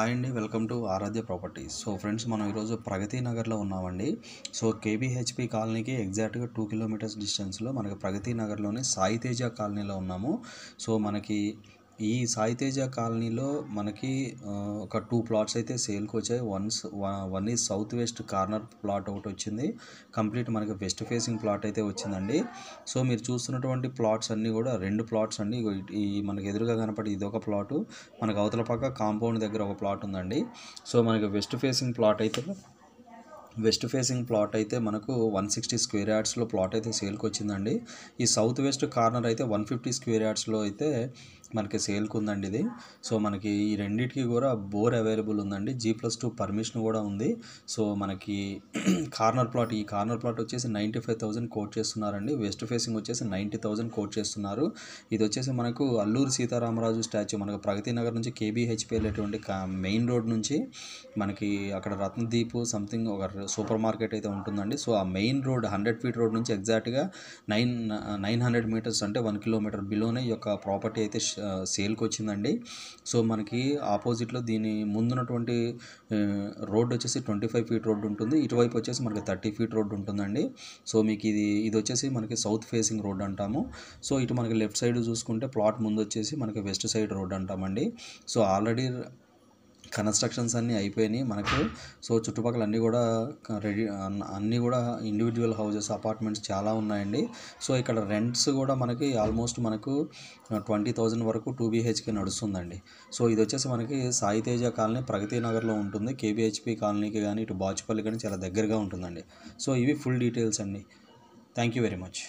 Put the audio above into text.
Hi అండి, welcome to Aaradhya properties. So friends, మనం ఈరోజు ప్రగతి నగర్లో ఉన్నామండి. సో కేబీహెచ్పి కాలనీకి ఎగ్జాక్ట్గా 2 కిలోమీటర్స్ డిస్టెన్స్లో మనకి ప్రగతి నగర్లోని సాయి తేజ కాలనీలో ఉన్నాము. సో మనకి ఈ సాయి తేజ కాలనీలో మనకి ఒక 2 ప్లాట్స్ అయితే సేల్కి వచ్చాయి. One is south west corner plot ఒకటి వచ్చింది. కంప్లీట్ మనకి వెస్ట్ ఫేసింగ్ ప్లాట్ అయితే వచ్చిందండి. సో మీరు చూస్తున్నటువంటి ప్లాట్స్ అన్నీ కూడా 2 ప్లాట్స్ అండి. ఈ మనకి ఎదురుగా కనపడి ఇది ఒక ప్లాటు, మనకు అవతల పక్క కాంపౌండ్ దగ్గర ఒక ప్లాట్ ఉందండి. సో మనకి వెస్ట్ ఫేసింగ్ ప్లాట్ అయితే మనకు 160 స్క్వేర్ యార్డ్స్లో ప్లాట్ అయితే సేల్కి వచ్చిందండి. ఈ సౌత్ వెస్ట్ కార్నర్ అయితే 150 స్క్వేర్ యార్డ్స్లో అయితే మనకి సేల్కి ఉందండి ఇది. సో మనకి ఈ రెండింటికి కూడా బోర్ అవైలబుల్ ఉందండి. G+2 పర్మిషన్ కూడా ఉంది. సో మనకి ఈ కార్నర్ ప్లాట్ వచ్చేసి 95,000 కోట్ చేస్తున్నారండి. వెస్ట్ ఫేసింగ్ వచ్చేసి 90,000 కోట్ చేస్తున్నారు. ఇది వచ్చేసి మనకు అల్లూరి సీతారామరాజు స్టాచ్యూ, మనకు ప్రగతి నగర్ నుంచి కేబీహెచ్పి వెళ్ళేటువంటి మెయిన్ రోడ్ నుంచి మనకి అక్కడ రత్నదీప్ సంథింగ్ ఒక సూపర్ మార్కెట్ అయితే ఉంటుందండి. సో ఆ మెయిన్ రోడ్ 100 ఫీట్ రోడ్ నుంచి ఎగ్జాక్ట్గా 900 మీటర్స్ అంటే 1 కిలోమీటర్ బిలోనే ఈ యొక్క ప్రాపర్టీ అయితే సేల్కి వచ్చిందండి. సో మనకి ఆపోజిట్లో దీని ముందున్నటువంటి రోడ్ వచ్చేసి 25 ఫీట్ రోడ్ ఉంటుంది. ఇటువైపు వచ్చేసి మనకి 30 ఫీట్ రోడ్ ఉంటుందండి. సో మీకు ఇది వచ్చేసి మనకి సౌత్ ఫేసింగ్ రోడ్ అంటాము. సో ఇటు మనకి లెఫ్ట్ సైడ్ చూసుకుంటే ప్లాట్ ముందు వచ్చేసి మనకి వెస్ట్ సైడ్ రోడ్ అంటామండి. సో ఆల్రెడీ కన్స్ట్రక్షన్స్ అన్నీ అయిపోయినాయి మనకు. సో చుట్టుపక్కల అన్నీ కూడా అన్నీ కూడా ఇండివిజువల్ హౌసెస్, అపార్ట్మెంట్స్ చాలా ఉన్నాయండి. సో ఇక్కడ రెంట్స్ కూడా మనకి ఆల్మోస్ట్ మనకు 20,000 వరకు 2 BHK నడుస్తుందండి. సో ఇది వచ్చేసి మనకి సాయి తేజ కాలనీ ప్రగతి నగర్లో ఉంటుంది. కేబీహెచ్పి కాలనీకి కానీ ఇటు బాచుపల్లి కానీ చాలా దగ్గరగా ఉంటుందండి. సో ఇవి ఫుల్ డీటెయిల్స్ అండి. Thank you very much.